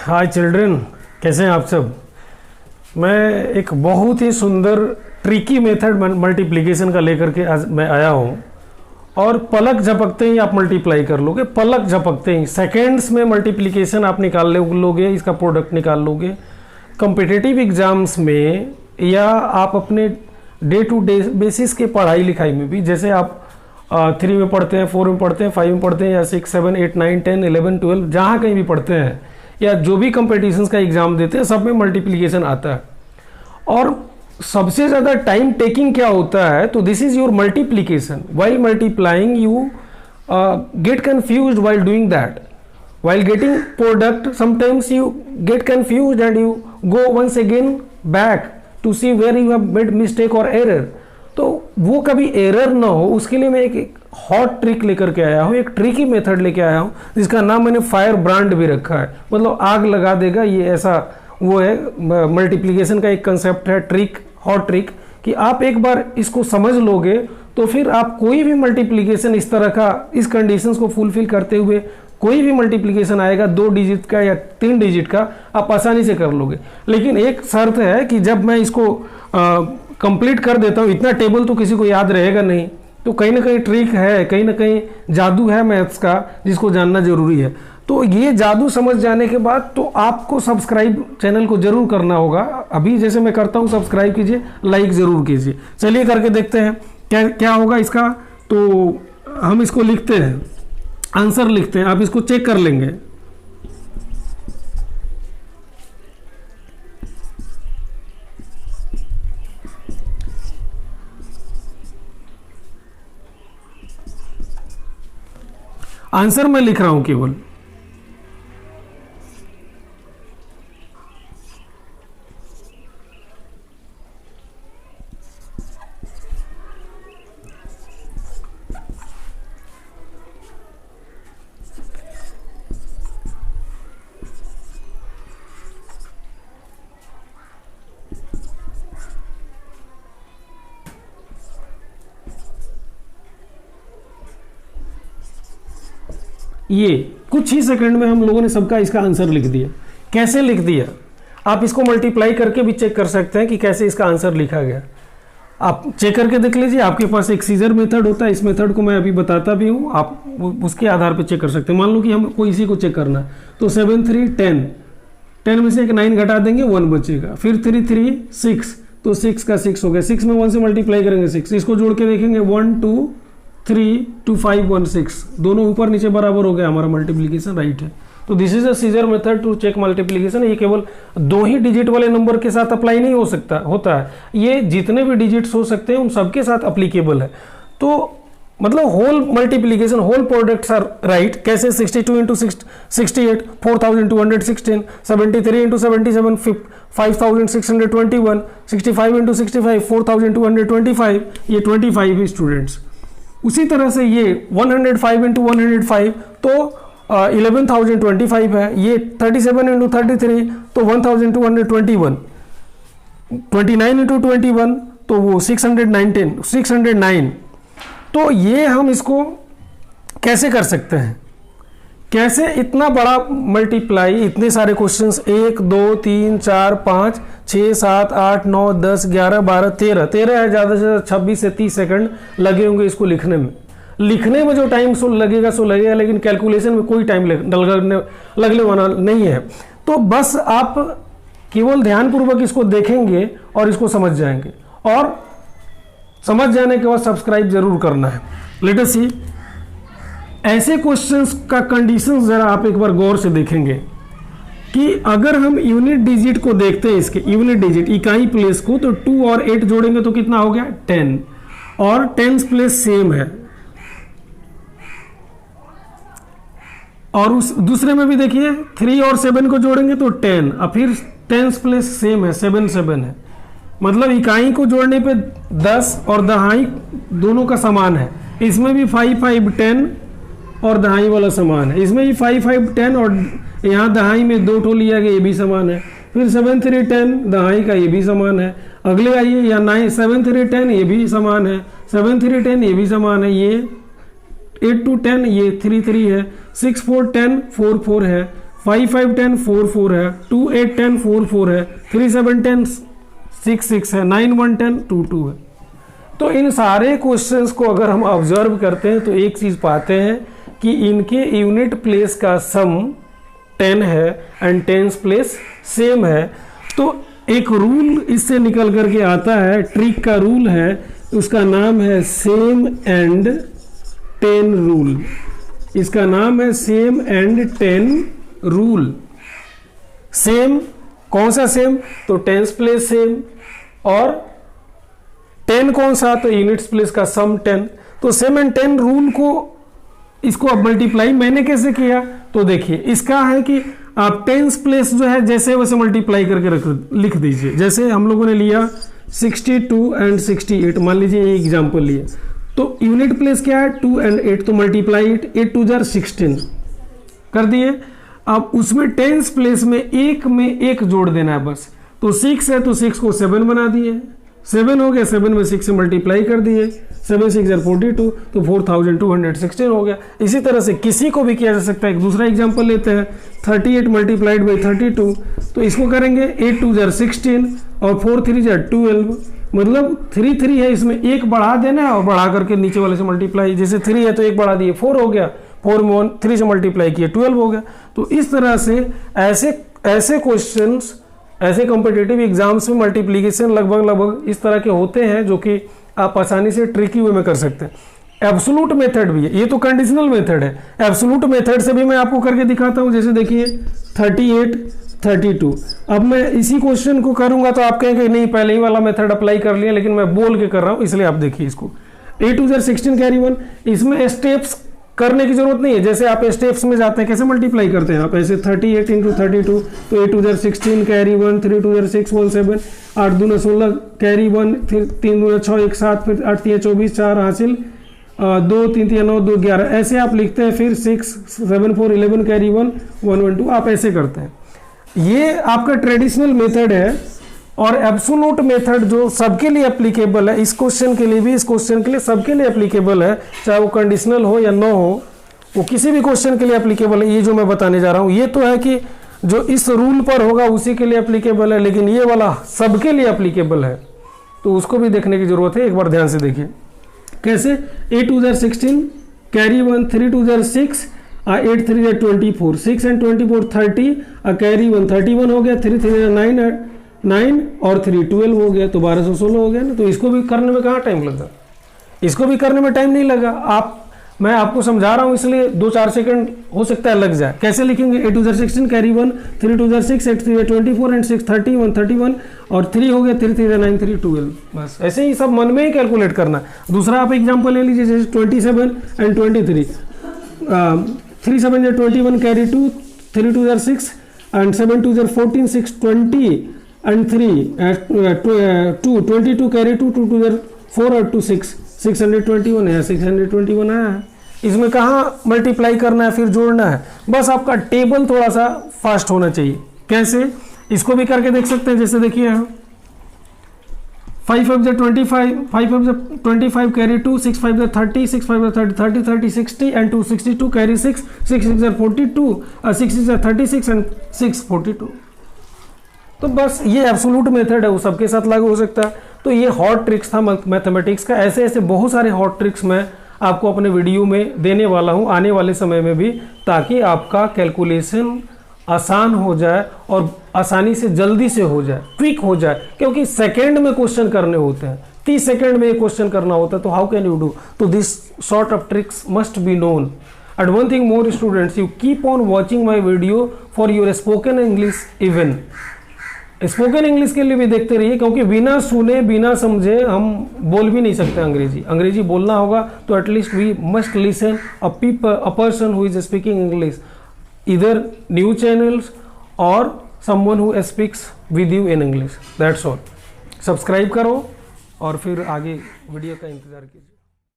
हाय children, कैसे हैं आप सब। मैं एक बहुत ही सुंदर ट्रिकी मेथड मल्टीप्लिकेशन का लेकर के आज मैं आया हूँ और पलक झपकते ही आप मल्टीप्लाई कर लोगे। पलक झपकते ही सेकेंड्स में मल्टीप्लिकेशन आप निकाल लोगे, इसका प्रोडक्ट निकाल लोगे। कॉम्पिटिटिव एग्जाम्स में या आप अपने डे टू डे बेसिस के पढ़ाई लिखाई में भी, जैसे आप 3 में पढ़ते हैं, 4 में पढ़ते हैं, 5 में पढ़ते हैं या 6, 7, 8, 9, 10, 11, 12 जहाँ कहीं भी पढ़ते हैं या जो भी कंपटीशंस का एग्जाम देते हैं, सब में मल्टीप्लिकेशन आता है। और सबसे ज़्यादा टाइम टेकिंग क्या होता है, तो this is your multiplication. While multiplying you get confused while doing that. while getting product sometimes you get confused and you go once again back to see where you have made mistake or error। तो वो कभी error ना हो उसके लिए मैं एक hot trick लेकर के आया हूँ, एक ट्रिकी मेथड लेके आया हूँ जिसका नाम मैंने फायर ब्रांड भी रखा है। मतलब आग लगा देगा, ये ऐसा वो है। मल्टीप्लिकेशन का एक कंसेप्ट है, ट्रिक, हॉट ट्रिक, कि आप एक बार इसको समझ लोगे तो फिर आप कोई भी मल्टीप्लिकेशन इस तरह का, इस कंडीशंस को फुलफिल करते हुए कोई भी मल्टीप्लिकेशन आएगा 2 डिजिट का या 3 डिजिट का, आप आसानी से कर लोगे। लेकिन एक शर्त है कि जब मैं इसको कंप्लीट कर देता हूँ, इतना टेबल तो किसी को याद रहेगा नहीं, तो कहीं ना कहीं ट्रिक है, कहीं ना कहीं जादू है मैथ्स का, जिसको जानना जरूरी है। तो ये जादू समझ जाने के बाद तो आपको सब्सक्राइब चैनल को जरूर करना होगा। अभी जैसे मैं करता हूँ, सब्सक्राइब कीजिए, लाइक जरूर कीजिए। चलिए करके देखते हैं क्या क्या होगा इसका। तो हम इसको लिखते हैं, आंसर लिखते हैं, आप इसको चेक कर लेंगे। आंसर मैं लिख रहा हूं केवल। ये कुछ ही सेकंड में हम लोगों ने सबका इसका आंसर लिख दिया। कैसे लिख दिया, आप इसको मल्टीप्लाई करके भी चेक कर सकते हैं कि कैसे इसका आंसर लिखा गया। आप चेक करके देख लीजिए। आपके पास एक सीजर मेथड होता है, इस मेथड को मैं अभी बताता भी हूँ, आप उसके आधार पर चेक कर सकते हैं। मान लो कि हमको इसी को चेक करना है, तो 7, 3, 10, 10 में से एक 9 घटा देंगे, 1 बचेगा। फिर 3, 3, 6, तो 6 का 6 हो गया। 6 में 1 से मल्टीप्लाई करेंगे 6, इसको जोड़ के देखेंगे 1, 2, 3, 2, 5, 1, 6, दोनों ऊपर नीचे बराबर हो गया, हमारा मल्टीप्लिकेशन राइट है। तो this is a caesar method to check multiplication. ये केवल 2 ही डिजिट वाले नंबर के साथ अप्लाई नहीं होता है, ये जितने भी डिजिट्स हो सकते हैं उन सबके साथ अप्लीकेबल है। तो मतलब whole multiplication, whole products are right. कैसे, 62 इंटू 68, 4216, 73 इंटू 77, 5621, 65 इंटू 65, 4225, ये 25 स्टूडेंट्स। उसी तरह से ये 105 इंटू 105 तो 11,025 है। ये 37 इंटू 33 तो 1,221, 29 इंटू 21 तो वो 609। तो ये हम इसको कैसे कर सकते हैं, कैसे इतना बड़ा मल्टीप्लाई, इतने सारे क्वेश्चंस, 1, 2, 3, 4, 5, 6, 7, 8, 9, 10, 11, 12, 13 है, ज़्यादा से ज़्यादा 26 से 30 सेकंड लगे होंगे इसको लिखने में। लिखने में जो टाइम सो लगेगा, लेकिन कैलकुलेशन में कोई टाइम लगने वाला नहीं है। तो बस आप केवल ध्यानपूर्वक इसको देखेंगे और इसको समझ जाएंगे, और समझ जाने के बाद सब्सक्राइब जरूर करना है। लेट अस सी ऐसे क्वेश्चंस का कंडीशंस जरा आप एक बार गौर से देखेंगे कि अगर हम यूनिट डिजिट को देखते हैं, इसके यूनिट डिजिट इकाई प्लेस को, तो 2 और 8 जोड़ेंगे तो कितना हो गया, 10, और 10 प्लेस सेम है। और उस दूसरे में भी देखिए 3 और 7 को जोड़ेंगे तो 10, और फिर 10 प्लेस सेम है, 7 है। मतलब इकाई को जोड़ने पे 10 और दहाई दोनों का समान है। इसमें भी 5, 5, 10 और दहाई वाला समान है। इसमें भी 5, 5, 10 और यहाँ दहाई में 2 ठो लिया गया, ये भी समान है। फिर 7, 3, 10 दहाई का, ये भी समान है। अगले आइए, या 9, 7, 3, 10 ये भी समान है, 7, 3, 10 ये भी समान है। ये 8 to 10 ये 3 3 है, 6 4 10 4 4 है, 5 5 10 4 4 है, 2 8 10 4 4 है, 3 7 10 6 6 है, 9 1 10 2 2 है। तो इन सारे क्वेश्चंस को अगर हम ऑब्जर्व करते हैं तो एक चीज़ पाते हैं कि इनके यूनिट प्लेस का सम 10 है एंड टेंस प्लेस सेम है। तो एक रूल इससे निकल करके आता है, ट्रिक का रूल है, उसका नाम है सेम एंड 10 रूल। इसका नाम है सेम एंड 10 रूल। सेम, कौन सा सेम? तो टेंस प्लेस सेम, और 10 कौन सा? तो यूनिट्स प्लेस का सम 10। तो सेम एंड 10 रूल को, इसको अब मल्टीप्लाई मैंने कैसे किया? तो देखिए, इसका है कि आप टेंस प्लेस जो है जैसे वैसे मल्टीप्लाई करके लिख दीजिए। जैसे हम लोगों ने लिया 62 एंड 68, मान लीजिए ये एग्जाम्पल लिए, तो यूनिट प्लेस क्या है? 2 एंड 8, तो मल्टीप्लाई इट, 8 2 जार 16 कर दिए। अब उसमें टेंस प्लेस में एक जोड़ देना है बस। तो 6 है तो 6 को 7 बना दिए, 7 हो गया, 7 में 6 से मल्टीप्लाई कर दिए, 7 6 42, तो 4216 हो गया। इसी तरह से किसी को भी किया जा सकता है। एक दूसरा एग्जांपल लेते हैं, 38 मल्टीप्लाइड बाई 32, तो इसको करेंगे 8 2 जार 16 और 4 3 जार 12, मतलब 3 3 है, इसमें एक बढ़ा देना है और बढ़ा करके नीचे वाले से मल्टीप्लाई। जैसे 3 है तो एक बढ़ा दिए, 4 हो गया, 4 में 3 से मल्टीप्लाई किए 12 हो गया। तो इस तरह से ऐसे क्वेश्चंस, ऐसे कॉम्पिटिटिव एग्जाम्स में मल्टीप्लिकेशन लगभग इस तरह के होते हैं जो कि आप आसानी से ट्रिकी वे में कर सकते हैं। एब्सोल्यूट मेथड भी है, ये तो कंडीशनल मेथड है। एब्सोल्यूट मेथड से भी मैं आपको करके दिखाता हूं। जैसे देखिए 38 32, अब मैं इसी क्वेश्चन को करूंगा तो आप कहेंगे नहीं पहले ही वाला मेथड अप्लाई कर लिया, लेकिन मैं बोल के कर रहा हूं, इसलिए आप देखिए इसको। 8 2 जार 16 कैरी 1, इसमें स्टेप्स करने की जरूरत नहीं है। जैसे आप स्टेप्स में जाते हैं, कैसे मल्टीप्लाई करते हैं आप? ऐसे 38 इंटू 32, तो 8 2 जार 16 कैरी 1, 3 2 जार 6 1 7, 8 2 16 कैरी 1, फिर 3 2 6 1 7, फिर 8 3 24 4 हासिल, 2 3 3 9 2 11, ऐसे आप लिखते हैं। फिर 6 7 4 11 कैरी 1 1 1 2, आप ऐसे करते हैं। ये आपका ट्रेडिशनल मेथड है। और एब्सोल्यूट मेथड जो सबके लिए एप्लीकेबल है, इस क्वेश्चन के लिए भी, इस क्वेश्चन के लिए, सबके लिए एप्लीकेबल है, चाहे वो कंडीशनल हो या ना हो, वो किसी भी क्वेश्चन के लिए एप्लीकेबल है। ये जो मैं बताने जा रहा हूँ, ये तो है कि जो इस रूल पर होगा उसी के लिए एप्लीकेबल है, लेकिन ये वाला सबके लिए एप्लीकेबल है, तो उसको भी देखने की जरूरत है। एक बार ध्यान से देखिए कैसे। 8 2 jar 16 carry 1, 3 2 jar 6, 8 3 jar 24, 6 and 24 30, carry 1 31 हो गया, 3 3 जार 9 और 3 12 हो गया, तो 1216 हो गया ना। तो इसको भी करने में कहाँ टाइम लगा? इसको भी करने में टाइम नहीं लगा। मैं आपको समझा रहा हूँ, इसलिए 2-4 सेकंड हो सकता है लग जाए। कैसे लिखेंगे? 8 2 jar 16 carry 1, 3 2 jar 6, 8 3 jar 24 and 6 31 और 3 हो गया, 3 3 जार 9 3 12। बस ऐसे ही सब मन में ही कैलकुलेट करना। दूसरा आप एग्जाम्पल ले लीजिए, जैसे 27 and 23, 3 7 jar 21 carry 2, 3 2 jar 6 and 7 2 jar 14, 6 20 and 3 2 22 carry 2 2 2 4 और 2 6 621 है, 621 आया है। इसमें कहाँ मल्टीप्लाई करना है, फिर जोड़ना है। बस आपका टेबल थोड़ा सा फास्ट होना चाहिए। कैसे? इसको भी करके देख सकते हैं। जैसे देखिए यहाँ 5 5 jar 25, 5 5 jar 25 carry 2, 6 5 jar 30, 6 5 jar 30 30 30 60 and 2 62 carry 6 6 6 jar 42, 6 6 jar 36 and 6 42। तो बस ये एब्सोल्यूट मेथड है, वो सबके साथ लागू हो सकता है। तो ये हॉट ट्रिक्स था मैथमेटिक्स का। ऐसे ऐसे बहुत सारे हॉट ट्रिक्स मैं आपको अपने वीडियो में देने वाला हूँ आने वाले समय में भी, ताकि आपका कैलकुलेशन आसान हो जाए और आसानी से जल्दी से हो जाए, क्विक हो जाए। क्योंकि सेकेंड में क्वेश्चन करने होते हैं, 30 सेकेंड में एक क्वेश्चन करना होता है, तो हाउ कैन यू डू? तो this sort of tricks must be known. And one thing more students, you keep on watching my video for your spoken English even. Spoken English के लिए भी देखते रहिए, क्योंकि बिना सुने बिना समझे हम बोल भी नहीं सकते अंग्रेजी बोलना होगा तो at least we must listen a person who is speaking English, इधर न्यू चैनल्स और someone who speaks with you in English. That's all. Subscribe करो और फिर आगे वीडियो का इंतजार कीजिए।